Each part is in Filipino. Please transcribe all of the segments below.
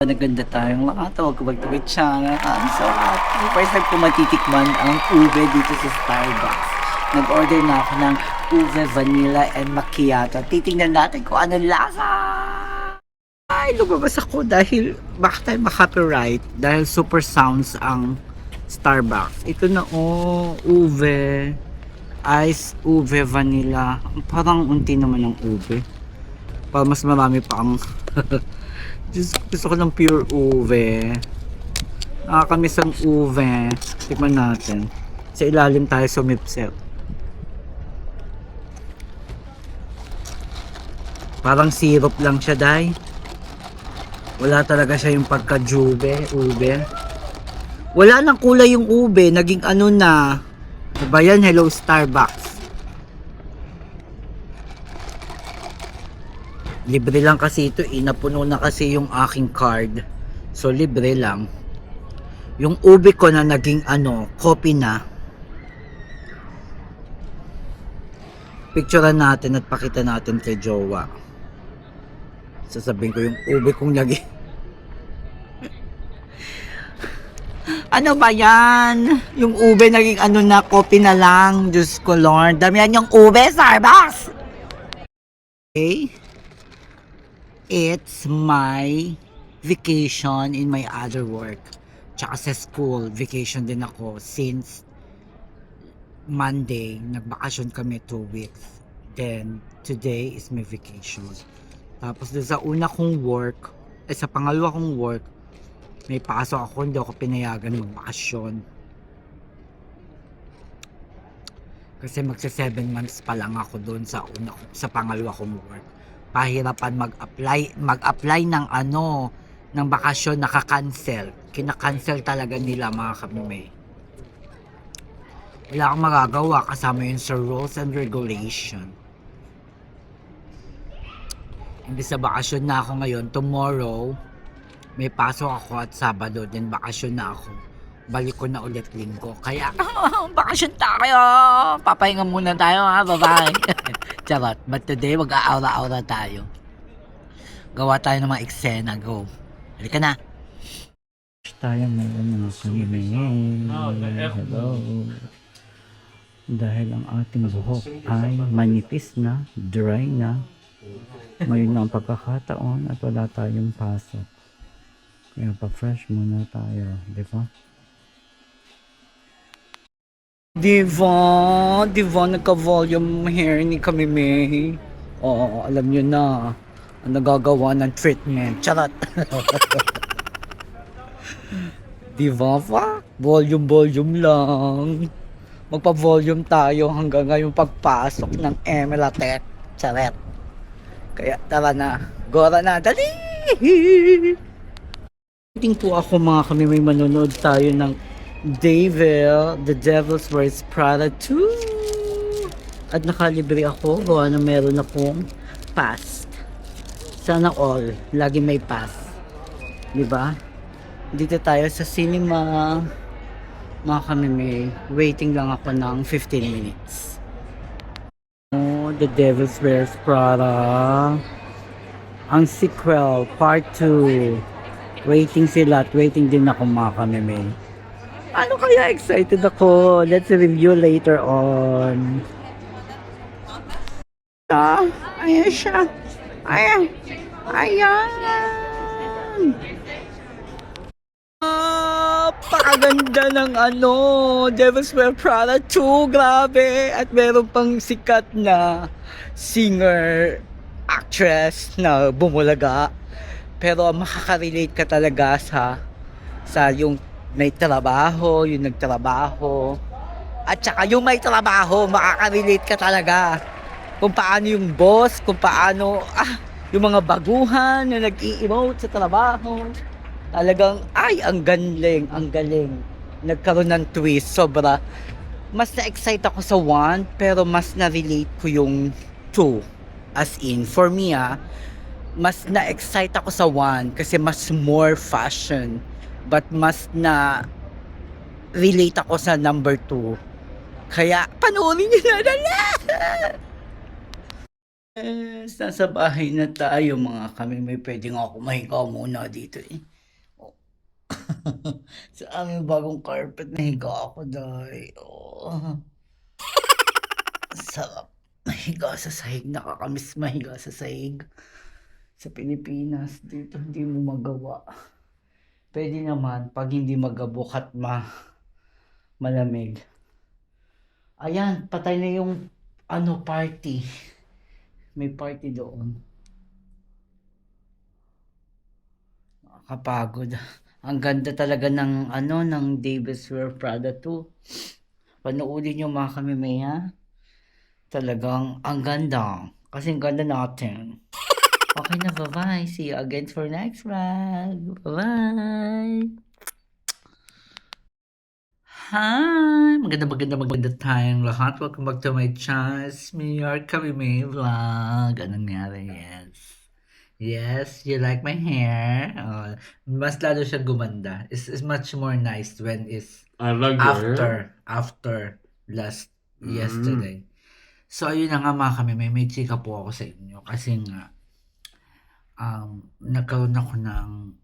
Naganda tayong lahat. Huwag ka magtawid channel. I'm so happy. First time ko matitikman ang ube dito sa Starbucks. Nag-order na ako ng ube, vanilla, and macchiato. Titingnan natin kung anong lasa. Ay, lumabas ako dahil baka tayo makapiright dahil super sounds ang Starbucks. Ito na ube, ice, ube, vanilla. Parang unti naman ang ube. Para mas marami pa ang gusto ko ng pure uve. Nakakamiss ang uve. Tikman natin. Sa ilalim tayo sumipsip. Parang syrup lang siya, day. Wala talaga siya yung pagka-jube, ube. Wala nang kulay yung ube. Naging ano na. Diba yan? Hello Starbucks. Libre lang kasi ito, napuno na kasi yung aking card. So libre lang. Yung ube ko na naging coffee na. Picturean natin at pakita natin kay Jowa. Sasabihin ko yung ube kong naging ano ba yan? Yung ube naging na, coffee na lang. Diyos ko Lord, damihan yung ube, Starbucks! Okay. It's my vacation in my other work. Tsaka sa school, vacation din ako since Monday. Nagbakasyon kami 2 weeks. Then, today is my vacation. Tapos doon sa una kong work, sa pangalawa kong work, may pasok ako, hindi ako pinayagan magbakasyon. Kasi magsa 7 months pa lang ako doon sa pangalawa kong work. Pahirapan mag-apply ng ng bakasyon, naka-cancel. Kina-cancel talaga nila mga kamime. Wala akong magagawa kasama yun sa rules and regulation. Hindi sa bakasyon na ako ngayon. Tomorrow, may pasok ako at Sabado din bakasyon na ako. Balik ko na ulit linggo. Kaya, bakasyon tayo! Papahinga muna tayo ha, bye-bye! Charot. But today, mag-aura-aura tayo. Gawa tayo ng mga eksena. Go. Halika na. Tayo ngayon mga kamime. Hello. Dahil ang ating buhok ay manipis na, dry na. Ngayon na ang pagkakataon at wala tayong pasok. Kaya pa-fresh muna tayo. Di ba? Diva, nagka-volume hair ni Kamime. Oo, alam nyo na. Ang nagagawa ng treatment. Charot. Diva pa? Volume lang. Magpa-volume tayo hanggang ngayong pagpasok ng Emelatech. Charot. Kaya tara na. Gora na. Dali! Waiting po ako mga Kamime, manonood tayo ng The Devil's Wears Prada 2. At nakalibre ako. Gawa na meron akong pass. Sana all. Lagi may pass. Diba? Dito tayo sa cinema. Mga kamime. Waiting lang ako ng 15 minutes. The Devil's Wears Prada. Ang sequel, part 2. Waiting sila at waiting din ako mga kamime. Ano kaya excited ako? Let's review later on. Ayan siya. Ayan. Pakaganda ng Devil's Wears Prada 2. Grabe. At meron pang sikat na singer, actress na bumulaga. Pero makaka-relate ka talaga sa yung may trabaho, yung nagtrabaho. At saka yung may trabaho, makaka-relate ka talaga. Kung paano yung boss, kung paano yung mga baguhan na nag-i-emote sa trabaho. Talagang, ang galing. Nagkaroon ng twist, sobra. Mas na-excite ako sa 1, pero mas na-relate ko yung 2. As in, for me mas na-excite ako sa 1 kasi mas more fashion. But mas na relate ako sa number 2. Kaya panoorin niyo na Yes, nasa bahay na tayo mga kami. May pwedeng ako mahinga muna dito eh. Sa aming bagong carpet, nahiga ako dahil. Oh, sarap. Mahiga sa sahig. Nakakamiss mahiga sa sahig. Sa Pilipinas, dito hindi mo magawa. Pwede naman pag hindi magabok at malamig. Ayan, patay na yung party. May party doon. Nakakapagod. Ang ganda talaga ng Davis Wear Prada 2. Panoorin nyo mga kamimaya. Talagang ang ganda. Kasi ang ganda natin. Okay na, bye-bye. See you again for next vlog. Bye-bye. Hi! Maganda tayong lahat. Welcome back to my channel. It's me, your Kamimay Vlog. Anong nangyari? Yes. Yes, you like my hair? Mas lalo siya gumanda. It's much more nice when it's I like your hair. after last yesterday. So, ayun na nga mga Kamimay. May chika po ako sa inyo. Kasi nga, nagkaroon ako ng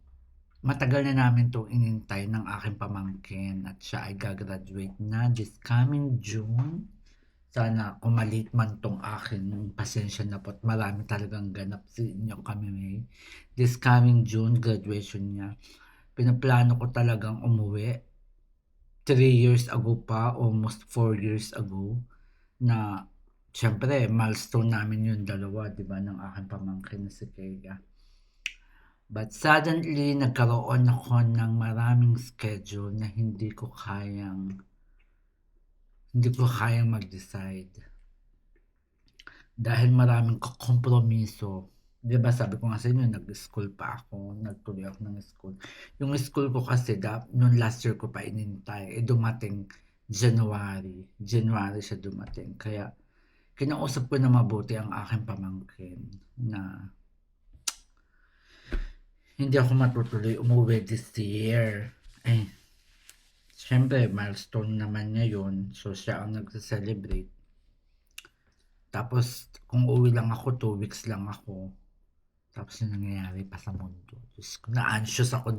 matagal na namin itong inintay ng aking pamangkin at siya ay gagraduate na this coming June. Sana kumalit man tong akin, pasensya na po at marami talagang ganap sa inyo kami may. This coming June, graduation niya. Pinaplano ko talagang umuwi 3 years ago pa, almost 4 years ago, na syempre milestone namin yung dalawa, di ba, ng aking pamangkin na si Kaya. But suddenly, nagkaroon ako ng maraming schedule na hindi ko kayang mag-decide. Dahil maraming kompromiso. Di ba sabi ko nga sa inyo, nag-school pa ako, nagtuloy ako ng school. Yung school ko kasi, noong last year ko pa inintay, dumating January siya dumating. Kaya, kinausap ko na mabuti ang aking pamangkin na hindi ako matutuloy umuwi this year. Siyempre, milestone naman niya yun. So, siya ang nagsa-celebrate. Tapos, kung uwi lang ako, 2 weeks lang ako. Tapos, yung nangyayari pa sa mundo. Diyos ko, na-anxious ako,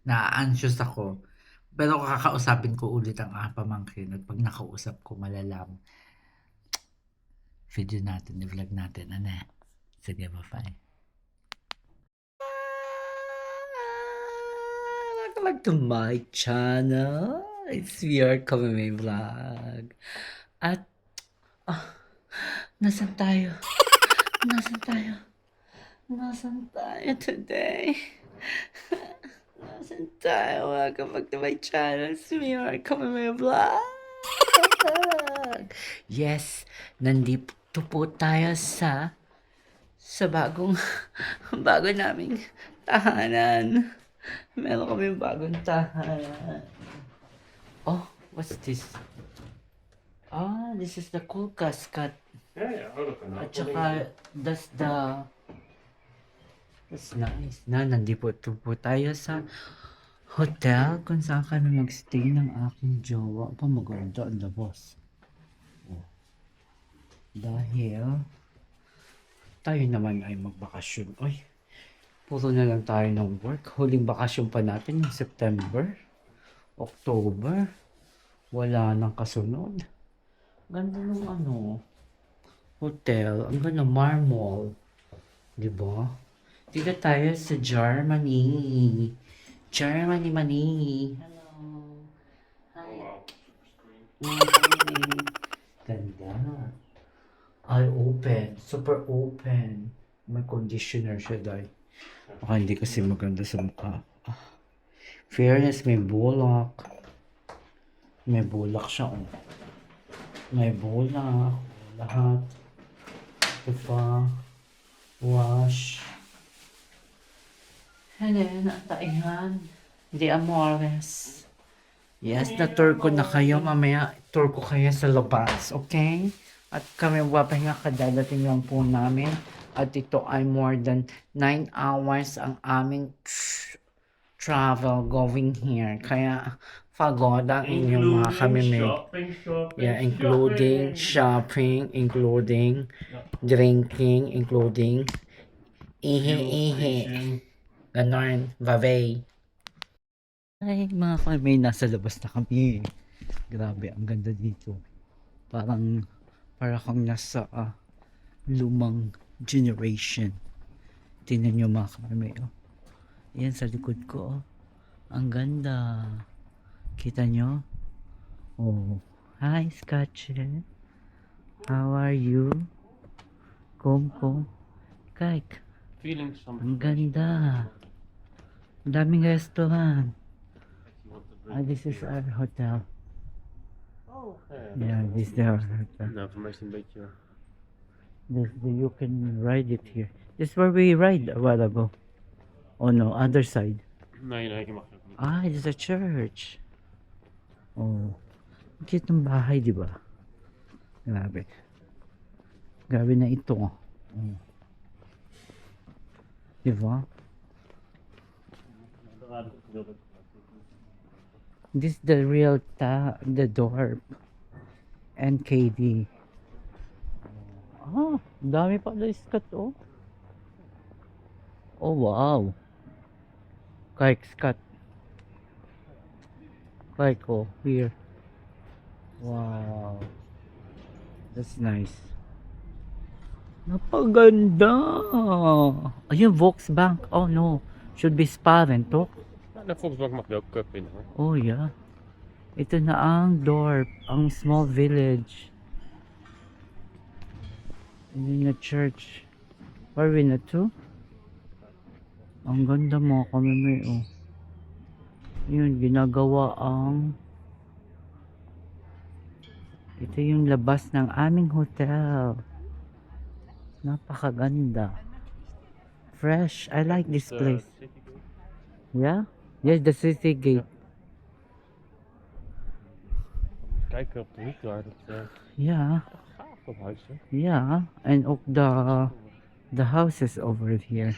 na-anxious ako. Pero kakausapin ko ulit ang pamangkin. At pag nakausap ko, malalam. Video natin, i-vlog natin. Ano? Sige, bye-bye. Welcome back to my channel. It's your Kamimay Vlog. At, nasan tayo? Nasan tayo today? Nasan tayo? Welcome back to my channel. It's me, your Kamimay Vlog. Yes, nandito po tayo sa bago naming tahanan. Meron kami bagong tahanan. Oh, what's this? This is the cool casket. At saka, that's nice. Nandito po tayo sa hotel kung saan kami mag-stay ng aking jowa. Maganda ang labas. Dahil tayo naman ay magbakasyon. Puro na lang tayo ng work. Huling bakasyon pa natin yung September, October. Wala nang kasunod. Ganda ng hotel. Ang ganda, marmol. Diba? Dito tayo sa Germany. Hello. Hi. Ganda. Ay, open. Super open. May conditioner siya dahil. Baka hindi kasi maganda sa mukha. Fairness, may bulak. May bulak siya. May bulak. Lahat. Ito pa. Wash. And then, taihan. Hindi amores. Yes, na-tour ko na kayo. Mamaya, tour ko kayo sa labas. Okay? At kami wapahinga kadadating lang po namin. At ito ay more than 9 hours ang aming travel going here. Kaya pagod ang inyong mga kamimig. Yeah, including shopping, including drinking, including ihi. Ganon, vavay. Ay, mga kami, nasa labas na kami. Grabe, ang ganda dito. Parang, para kang nasa lumang generation. Tingnan nyo mga kami, oh. Yan sa likod ko, oh. Ang ganda. Kita nyo? Oh. Hi, Scotche. How are you? Kong. Kijk. Feeling some. Ang ganda. Ang daming restaurant. This is our hotel. Oh, Yeah, this is our hotel. Nou, voor mij is het een beetje. You can ride it here. This is where we ride a while ago. Oh no, other side. Nee, je mag het ook niet. Ah, it is a church. Oh. Ang cute ng bahay, di ba? Grabe. Grabe na ito. Oh. Di ba? This is the real the door. NKD. Ah, dami pa iskat, oh. Oh, wow. Kijk, skat. Kijk, oh, here. Wow. That's nice. Napaganda. Ayun, Volksbank. Oh, no. Should be Sparen, to. Nou, de Volksbank mag je ook in hoor. Oh, yeah. Ito na ang dorp, ang small village. Hindi na church. Where we na to? Ang ganda mo kami may, oh. Yun, ginagawa ang... Ito yung labas ng aming hotel. Napakaganda. Fresh. I like this place. Yeah? Yes, the city gate. Kijken op de hoek daar. Dat Yeah. gaaf dat huis hè. Yeah. And ook the houses over here.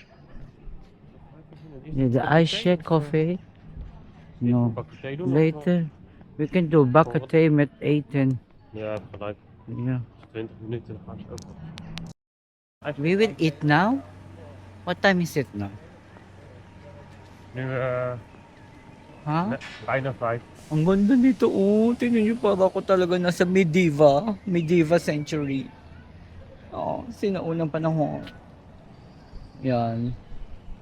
Yeah, the ice coffee. No. Bakje thee doen? Later. We can do bakatee met eten. Ja, gelijk. Yeah. 20 minuten dan gaan ze ook. We will eat now? What time is it now? Nu Huh? bijna 5. Ang ganda nito, oh. Tingnan niyo, para ako talaga nasa medieval century. Oh, sinaunang panahon. Yan.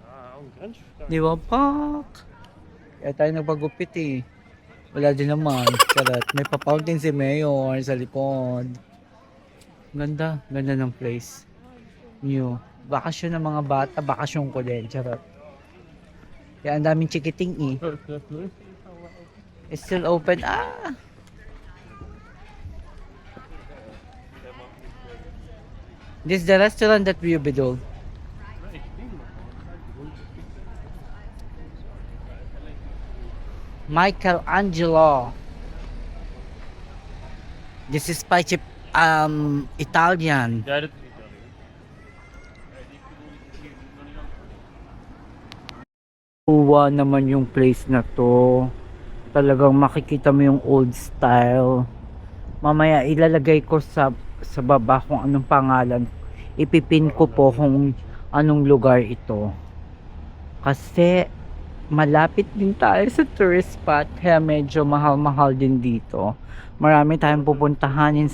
Ah, een grens. Di ba, pak? Kaya tayo nagpagupit eh. Wala din naman. Charot. May pa-fountain si Mayor sa likod. Ganda ng place. New. Bakasyon ng mga bata, bakasyon ko din. Charot. Kaya ang daming chikiting eh. It's still open. Ah! This is the restaurant that we built. Michelangelo. This is spicy Italian. Ja, dat is Uwa naman yung place na to. Talagang makikita mo yung old style. Mamaya ilalagay ko sa baba kung anong pangalan. Ipipin ko po kung anong lugar ito. Kasi malapit din tayo sa tourist spot, kaya medyo mahal-mahal din dito. Marami tayong pupuntahan in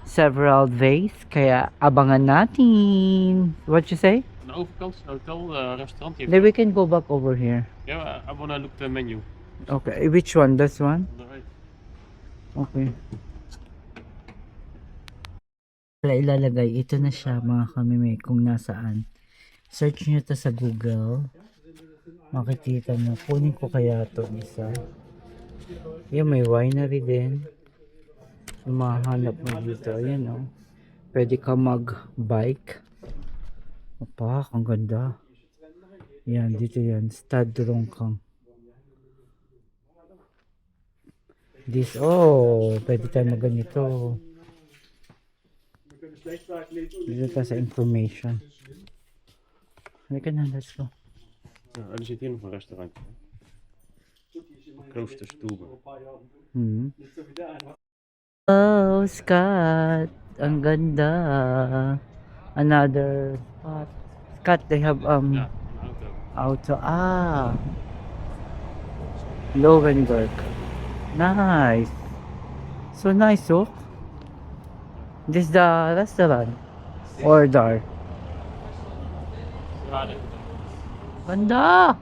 several days, kaya abangan natin. What you say? aan de overkant is een hotel, restaurant. Die Then we can go back over here. Ja, I wanna look the menu. Okay, which one? This one? Right. Okay. Wala ilalagay. Ito na siya mga kamime kung nasaan. Search nyo to sa Google. Makikita mo. Kunin ko kaya to isa. Yan, may winery din. Yung mahanap mo dito. Yan o. Pwede ka mag-bike. Opa, ang ganda. Yan, dito yan. Stad Rongkang. This, oh, pwede tayo mag-ganito. Dito tayo sa information. Halika na, let's go. Ja, er zit hier nog een restaurantje. Kloosterstoelen. Oh, Scott. Ang ganda. Another spot. Scott, they have Ja, een auto. auto. Ah. Lowenberg. Nice. So nice, oh. This is the restaurant. Order. Gerade. Ganda!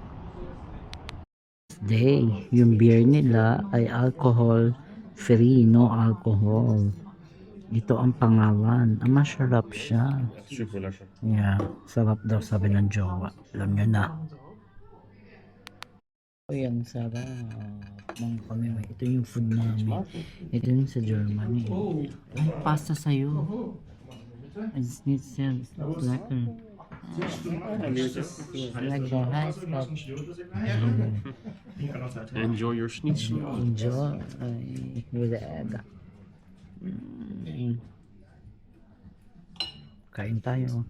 Day, yung beer nila ay alcohol free, no alcohol. Ito ang pangalan. Ang masarap siya. Super lekker. Yeah, sarap daw sabi ng jowa. Alam nyo na. Ayan, sarap. Mang kami, ito yung food namin. Ito yung sa Germany. Ay, pasta sa'yo. I just need some lekker. Like the rice, but Enjoy your schnitzel. enjoy with the egg. Kain tayo.